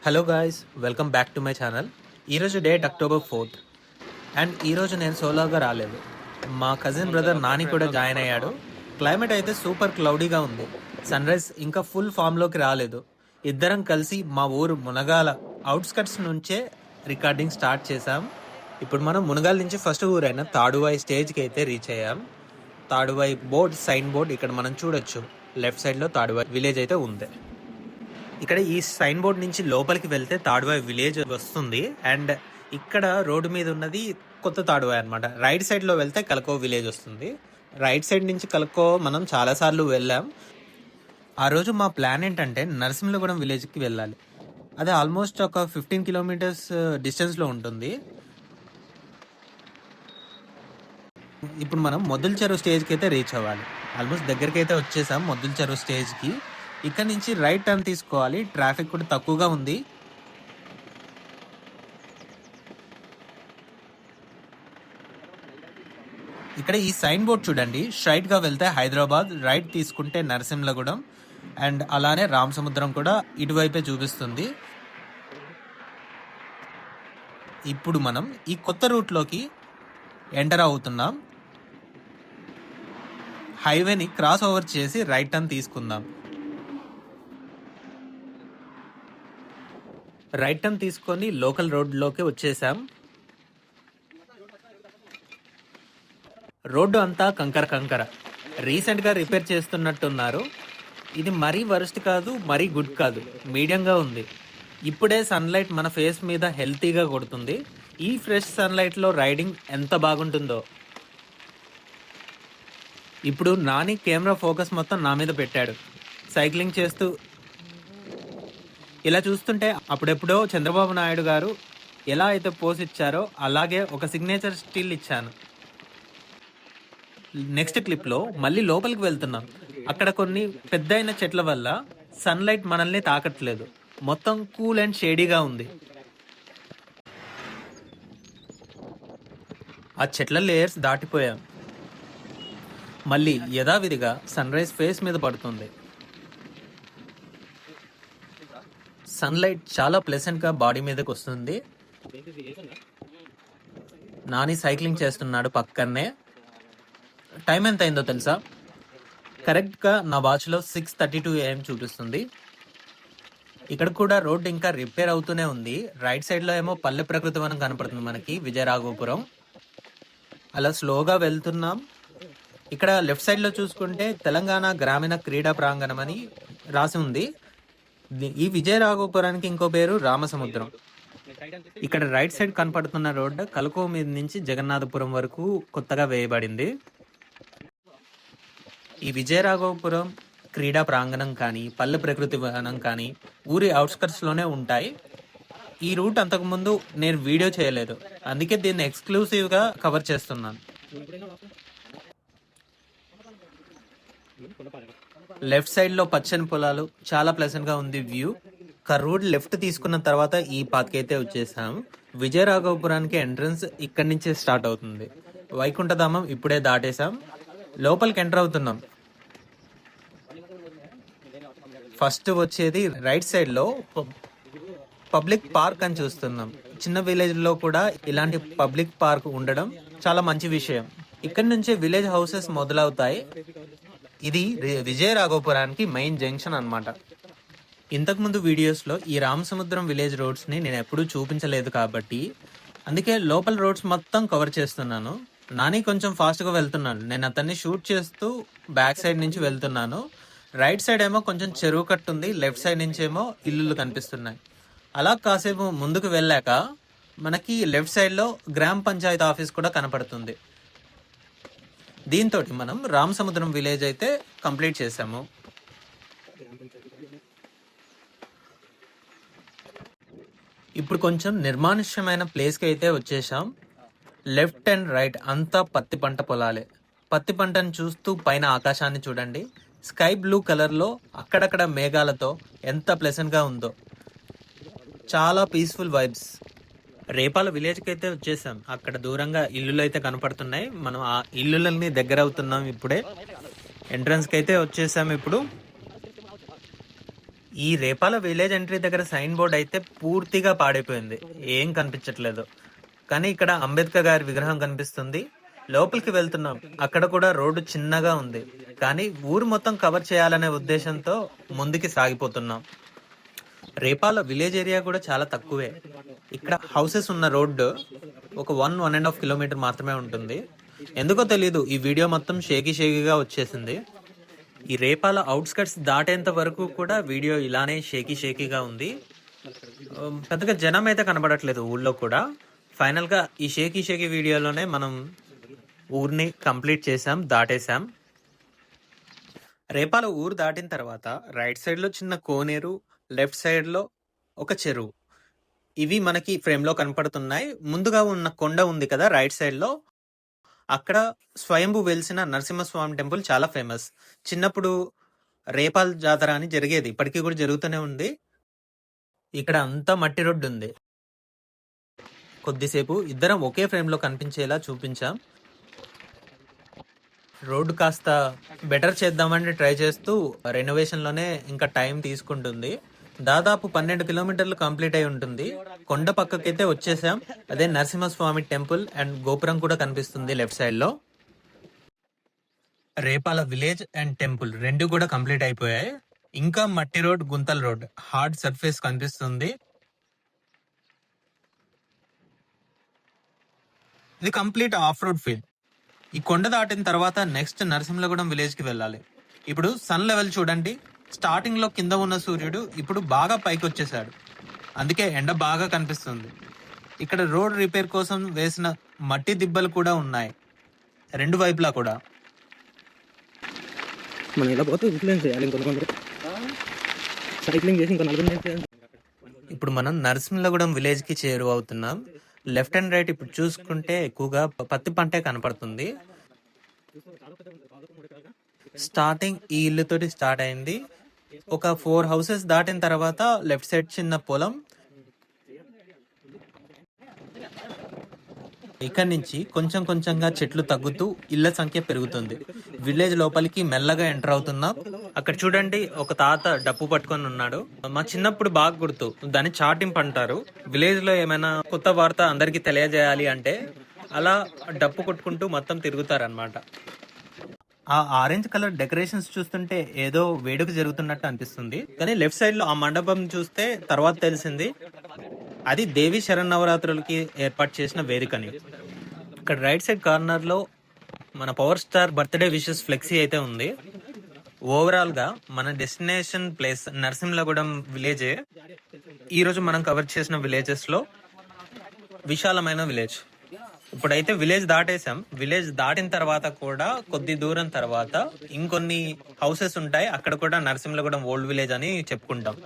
Hello guys, welcome back to my channel. ఈరోజు date October 4th and ఈరోజు నేను సోలోగా రాలేదు. మా కజిన్ బ్రదర్ నాని కూడా జాయిన్ అయ్యాడు. క్లైమేట్ అయితే సూపర్ క్లౌడీగా ఉంది. సన్ రైజ్ ఇంకా ఫుల్ ఫామ్లోకి రాలేదు. ఇద్దరం కలిసి మా ఊరు మునగాల అవుట్స్కట్స్ నుంచే రికార్డింగ్ స్టార్ట్ చేశాం. ఇప్పుడు మనం మునగాల నుంచి ఫస్ట్ ఊరైన తాడువాయి స్టేజ్కి అయితే రీచ్ అయ్యాం. తాడువాయి సైన్ బోర్డ్ ఇక్కడ మనం చూడొచ్చు. లెఫ్ట్ సైడ్లో తాడువాయి విలేజ్ అయితే ఉంది. ఇక్కడ ఈ సైన్ బోర్డ్ నుంచి లోపలికి వెళ్తే తాడువాయి విలేజ్ వస్తుంది. అండ్ ఇక్కడ రోడ్డు మీద ఉన్నది కొత్త తాడువాయి అనమాట. రైట్ సైడ్లో వెళ్తే కలకో విలేజ్ వస్తుంది. రైట్ సైడ్ నుంచి కలకో మనం చాలాసార్లు వెళ్ళాం. ఆ రోజు మా ప్లాన్ ఏంటంటే నరసింహగూడెం విలేజ్కి వెళ్ళాలి. అది ఆల్మోస్ట్ ఒక 15 కిలోమీటర్స్ డిస్టెన్స్లో ఉంటుంది. ఇప్పుడు మనం మొద్దుల చెరువు స్టేజ్కి అయితే రీచ్ అవ్వాలి. ఆల్మోస్ట్ దగ్గరికి అయితే వచ్చేసాం మొద్దుల చెరువు స్టేజ్కి. ఇక్కడ నుంచి రైట్ టర్న్ తీసుకోవాలి. ట్రాఫిక్ కూడా తక్కువగా ఉంది. ఇక్కడ ఈ సైన్ బోర్డ్ చూడండి. స్ట్రైట్ గా వెళ్తే హైదరాబాద్, రైట్ తీసుకుంటే నరసింహగూడెం అండ్ అలానే రామసముద్రం కూడా ఇటువైపే చూపిస్తుంది. ఇప్పుడు మనం ఈ కొత్త రూట్లోకి ఎంటర్ అవుతున్నాం. హైవేని క్రాస్ ఓవర్ చేసి రైట్ టర్న్ తీసుకుందాం. రైట్ టర్న్ తీసుకొని లోకల్ రోడ్లోకి వచ్చేసాం. రోడ్డు అంతా కంకర రీసెంట్గా రిపేర్ చేస్తున్నట్టున్నారు. ఇది మరీ వరస్ట్ కాదు, మరీ గుడ్ కాదు, మీడియంగా ఉంది. ఇప్పుడే సన్లైట్ మన ఫేస్ మీద హెల్తీగా కొడుతుంది. ఈ ఫ్రెష్ సన్లైట్లో రైడింగ్ ఎంత బాగుంటుందో. ఇప్పుడు నాని కెమెరా ఫోకస్ మొత్తం నా మీద పెట్టాడు సైక్లింగ్ చేస్తూ. ఇలా చూస్తుంటే అప్పుడెప్పుడో చంద్రబాబు నాయుడు గారు ఎలా అయితే పోజ్ ఇచ్చారో అలాగే ఒక సిగ్నేచర్ స్టిల్ ఇచ్చాను. నెక్స్ట్ క్లిప్లో మళ్ళీ లోపలికి వెళ్తున్నాం. అక్కడ కొన్ని పెద్దయిన చెట్ల వల్ల సన్లైట్ మనల్ని తాకట్లేదు. మొత్తం కూల్ అండ్ షేడీగా ఉంది. ఆ చెట్ల లేయర్స్ దాటిపోయాం. మళ్ళీ యథావిధిగా సన్ రైజ్ ఫేస్ మీద పడుతుంది. సన్లైట్ చాలా ప్లెసెంట్గా బాడీ మీదకి వస్తుంది. నాని సైక్లింగ్ చేస్తున్నాడు పక్కనే. టైం ఎంత అయిందో తెలుసా? కరెక్ట్గా నా వాచ్లో 6:32 AM చూపిస్తుంది. ఇక్కడ కూడా రోడ్ ఇంకా రిపేర్ అవుతూనే ఉంది. రైట్ సైడ్లో ఏమో పల్లె ప్రకృతి వనం కనపడుతుంది మనకి, విజయరాఘవపురం. అలా స్లోగా వెళ్తున్నాం. ఇక్కడ లెఫ్ట్ సైడ్లో చూసుకుంటే తెలంగాణ గ్రామీణ క్రీడా ప్రాంగణం అని రాసి ఉంది. ఈ విజయరాఘవపురానికి ఇంకో పేరు రామసముద్రం. ఇక్కడ రైట్ సైడ్ కనపడుతున్న రోడ్డు కలకో మీద నుంచి జగన్నాథపురం వరకు కొత్తగా వేయబడింది. ఈ విజయరాఘవపురం క్రీడా ప్రాంగణం కానీ పల్లె ప్రకృతి వనం కానీ ఊరి అవుట్స్కట్స్లోనే ఉంటాయి. ఈ రూట్ అంతకుముందు నేను వీడియో చేయలేదు, అందుకే దీన్ని ఎక్స్క్లూసివ్గా కవర్ చేస్తున్నాను. లెఫ్ట్ సైడ్లో పచ్చని పొలాలు, చాలా ప్లెజెంట్గా ఉంది వ్యూ. రోడ్ లెఫ్ట్ తీసుకున్న తర్వాత ఈ పాత్కి అయితే వచ్చేసాం. విజయరాఘవపురానికి ఎంట్రన్స్ ఇక్కడి నుంచే స్టార్ట్ అవుతుంది. వైకుంఠధామం ఇప్పుడే దాటేసాం. లోపలికి ఎంటర్ అవుతున్నాం. ఫస్ట్ వచ్చేది రైట్ సైడ్లో పబ్లిక్ పార్క్ అని చూస్తున్నాం. చిన్న విలేజ్లో కూడా ఇలాంటి పబ్లిక్ పార్క్ ఉండడం చాలా మంచి విషయం. ఇక్కడి నుంచే విలేజ్ హౌసెస్ మొదలవుతాయి. ఇది విజయరాఘవపురానికి మెయిన్ జంక్షన్ అన్నమాట. ఇంతకుముందు వీడియోస్లో ఈ రామసముద్రం విలేజ్ రోడ్స్ని నేను ఎప్పుడూ చూపించలేదు కాబట్టి అందుకే లోపల్ రోడ్స్ మొత్తం కవర్ చేస్తున్నాను. నాని కొంచెం ఫాస్ట్గా వెళ్తున్నాను. నేను అతన్ని షూట్ చేస్తూ బ్యాక్ సైడ్ నుంచి వెళ్తున్నాను. రైట్ సైడ్ ఏమో కొంచెం చెరువు కట్టుంది, లెఫ్ట్ సైడ్ నుంచి ఏమో ఇల్లులు కనిపిస్తున్నాయి. అలా కాసేపు ముందుకు వెళ్ళాక మనకి లెఫ్ట్ సైడ్లో గ్రామ పంచాయతీ ఆఫీస్ కూడా కనపడుతుంది. దీంతో మనం రామసముద్రం విలేజ్ అయితే కంప్లీట్ చేసాము. ఇప్పుడు కొంచెం నిర్మానుష్యమైన ప్లేస్కి అయితే వచ్చేసాం. లెఫ్ట్ అండ్ రైట్ అంతా పత్తి పంట పొలాలే. పత్తి పంటను చూస్తూ పైన ఆకాశాన్ని చూడండి. స్కై బ్లూ కలర్లో అక్కడక్కడ మేఘాలతో ఎంత ప్లెజెంట్గా ఉందో. చాలా పీస్ఫుల్ వైబ్స్. రేపాల విలేజ్కి అయితే వచ్చేసాం. అక్కడ దూరంగా ఇల్లులు అయితే కనపడుతున్నాయి. మనం ఆ ఇల్లులని దగ్గర అవుతున్నాం. ఇప్పుడే ఎంట్రన్స్కి అయితే వచ్చేసాం. ఇప్పుడు ఈ రేపాల విలేజ్ ఎంట్రీ దగ్గర సైన్ బోర్డ్ అయితే పూర్తిగా పాడైపోయింది, ఏం కనిపించట్లేదు. కానీ ఇక్కడ అంబేద్కర్ గారి విగ్రహం కనిపిస్తుంది. లోపలికి వెళ్తున్నాం, అక్కడ కూడా రోడ్డు చిన్నగా ఉంది, కానీ ఊరు మొత్తం కవర్ చేయాలనే ఉద్దేశంతో ముందుకి సాగిపోతున్నాం. రేపాల విలేజ్ ఏరియా కూడా చాలా తక్కువే. ఇక్కడ హౌసెస్ ఉన్న రోడ్డు ఒక 1.5 కిలోమీటర్ మాత్రమే ఉంటుంది. ఎందుకో తెలీదు, ఈ వీడియో మొత్తం షేకీగా వచ్చేసింది. ఈ రేపాల అవుట్స్కట్స్ దాటేంత వరకు కూడా వీడియో ఇలానే షేకీగా ఉంది. పెద్దగా జనం అయితే కనబడట్లేదు ఊళ్ళో కూడా. ఫైనల్గా ఈ షేకీ వీడియోలోనే మనం ఊరిని కంప్లీట్ చేసాం, దాటేసాం. రేపాల ఊరు దాటిన తర్వాత రైట్ సైడ్లో చిన్న కోనేరు, లెఫ్ట్ సైడ్లో ఒక చెరువు, ఇవి మనకి ఫ్రేమ్లో కనపడుతున్నాయి. ముందుగా ఉన్న కొండ ఉంది కదా రైట్ సైడ్లో, అక్కడ స్వయంభూ వెలిసిన నరసింహస్వామి టెంపుల్ చాలా ఫేమస్. చిన్నప్పుడు రేపాల్ జాతర అని జరిగేది, ఇప్పటికీ కూడా జరుగుతూనే ఉంది. ఇక్కడ అంతా మట్టి రోడ్డు ఉంది. కొద్దిసేపు ఇద్దరం ఒకే ఫ్రేమ్లో కనిపించేలా చూపించాం. రోడ్డు కాస్త బెటర్ చేద్దామని ట్రై చేస్తూ రెనోవేషన్లోనే ఇంకా టైం తీసుకుంటుంది. దాదాపు 12 కిలోమీటర్లు కంప్లీట్ అయి ఉంటుంది. కొండ పక్కకైతే వచ్చేసాం. అదే నరసింహస్వామి టెంపుల్ అండ్ గోపురం కూడా కనిపిస్తుంది లెఫ్ట్ సైడ్ లో. రేపాల విలేజ్ అండ్ టెంపుల్ రెండు కూడా కంప్లీట్ అయిపోయాయి. ఇంకా మట్టి రోడ్, గుంతల రోడ్, హార్డ్ సర్ఫేస్ కనిపిస్తుంది. ఇది కంప్లీట్ ఆఫ్ రోడ్ ఫీల్డ్. ఈ కొండ దాటిన తర్వాత నెక్స్ట్ నరసింహగూడెం విలేజ్ కి వెళ్ళాలి. ఇప్పుడు సన్ లెవెల్ చూడండి. స్టార్టింగ్ లో కింద ఉన్న సూర్యుడు ఇప్పుడు బాగా పైకి వచ్చేసాడు, అందుకే ఎండ బాగా కనిపిస్తుంది. ఇక్కడ రోడ్ రిపేర్ కోసం వేసిన మట్టి దిబ్బలు కూడా ఉన్నాయి రెండు వైపులా కూడా. ఇప్పుడు మనం నరసింహగూడెం విలేజ్ కి చేరువవుతున్నాం. లెఫ్ట్ అండ్ రైట్ ఇప్పుడు చూసుకుంటే ఎక్కువగా పత్తి పంటే కనపడుతుంది. స్టార్టింగ్ ఈ ఇల్లుతోటి స్టార్ట్ అయింది. ఒక 4 హౌసెస్ దాటిన తర్వాత లెఫ్ట్ సైడ్ చిన్న పొలం. ఇక్కడ నుంచి కొంచెం కొంచెంగా చెట్లు తగ్గుతూ ఇళ్ల సంఖ్య పెరుగుతుంది. విలేజ్ లోపలికి మెల్లగా ఎంటర్ అవుతున్నాం. అక్కడ చూడండి, ఒక తాత డప్పు పట్టుకొని ఉన్నాడు. మా చిన్నప్పుడు బాగా గుర్తు, దాన్ని చాటింపు అంటారు. విలేజ్ లో ఏమైనా కొత్త వార్త అందరికి తెలియజేయాలి అంటే అలా డప్పు కొట్టుకుంటూ మొత్తం తిరుగుతారనమాట. ఆ ఆరెంజ్ కలర్ డెకరేషన్స్ చూస్తుంటే ఏదో వేడుక జరుగుతున్నట్టు అనిపిస్తుంది. కానీ లెఫ్ట్ సైడ్ లో ఆ మండపం చూస్తే తర్వాత తెలిసింది అది దేవి శరన్నవరాత్రులకి ఏర్పాటు చేసిన వేదికని. ఇక్కడ రైట్ సైడ్ కార్నర్ లో మన power star birthday wishes flexi అయితే ఉంది. ఓవరాల్ గా మన డెస్టినేషన్ ప్లేస్ నరసింహగూడెం విలేజే. ఈ రోజు మనం కవర్ చేసిన విలేజెస్ లో విశాలమైన విలేజ్. ఇప్పుడైతే విలేజ్ దాటేసాం. విలేజ్ దాటిన తర్వాత కూడా కొద్ది దూరం తర్వాత ఇంకొన్ని హౌసెస్ ఉంటాయి, అక్కడ కూడా నరసింహగూడెం ఓల్డ్ విలేజ్ అని చెప్పుకుంటాం.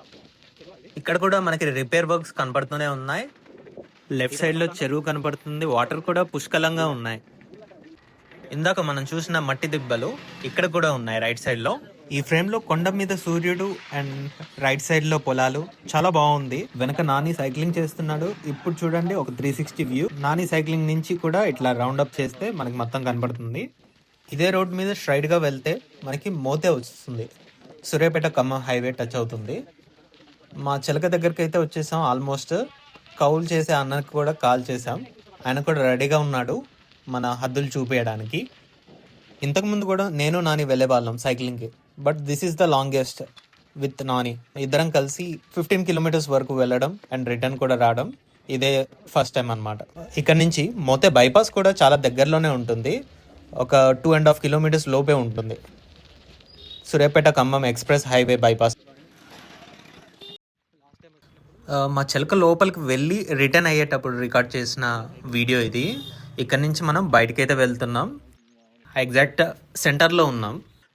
ఇక్కడ కూడా మనకి రిపేర్ వర్క్స్ కనపడుతూనే ఉన్నాయి. లెఫ్ట్ సైడ్ లో చెరువు కనపడుతుంది, వాటర్ కూడా పుష్కలంగా ఉన్నాయి. ఇందాక మనం చూసిన మట్టి దిబ్బలు ఇక్కడ కూడా ఉన్నాయి రైట్ సైడ్ లో. ఈ ఫ్రేమ్ లో కొండ మీద సూర్యుడు అండ్ రైట్ సైడ్ లో పొలాలు చాలా బాగుంది. వెనక నాని సైక్లింగ్ చేస్తున్నాడు. ఇప్పుడు చూడండి ఒక 360 వ్యూ. నాని సైక్లింగ్ నుంచి కూడా ఇట్లా రౌండ్ అప్ చేస్తే మనకి మొత్తం కనపడుతుంది. ఇదే రోడ్ మీద స్ట్రైట్ గా వెళ్తే మనకి మోతే వస్తుంది. సూర్యాపేట ఖమ్మం హైవే టచ్ అవుతుంది. మా చిలక దగ్గరికి అయితే వచ్చేసాం. ఆల్మోస్ట్ కౌలు చేసే అన్నకి కూడా కాల్ చేసాం. ఆయన కూడా రెడీగా ఉన్నాడు మన హద్దులు చూపించడానికి. ఇంతకుముందు కూడా నేను నాని వెళ్ళే వాళ్ళం సైక్లింగ్కి, but this is the longest with Nani. ఇద్దరం కలిసి 15 కిలోమీటర్స్ వరకు వెళ్ళడం అండ్ రిటర్న్ కూడా రావడం ఇదే ఫస్ట్ టైం అనమాట. ఇక్కడ నుంచి మోతే బైపాస్ కూడా చాలా దగ్గరలోనే ఉంటుంది, ఒక 2.5 కిలోమీటర్స్ లోపే ఉంటుంది. Suryapet Khammam express highway bypass. మా చిలక లోపలికి వెళ్ళి రిటర్న్ అయ్యేటప్పుడు రికార్డ్ చేసిన వీడియో ఇది. ఇక్కడ నుంచి మనం బయటకైతే వెళ్తున్నాం. ఎగ్జాక్ట్ సెంటర్లో ఉన్నాం.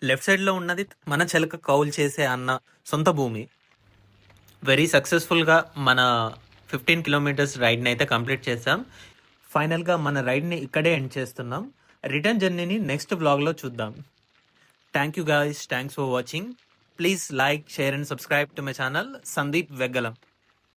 లెఫ్ట్ సైడ్లో ఉన్నది మన చిలక కౌలు చేసే అన్న సొంత భూమి. వెరీ సక్సెస్ఫుల్గా మన 15 కిలోమీటర్స్ రైడ్ని అయితే కంప్లీట్ చేసాం. ఫైనల్గా మన రైడ్ని ఇక్కడే ఎండ్ చేస్తున్నాం. రిటర్న్ జర్నీని నెక్స్ట్ వ్లాగ్లో చూద్దాం. Thank you guys, thanks for watching. Please like, share and subscribe to my channel Sandeep Veggalam.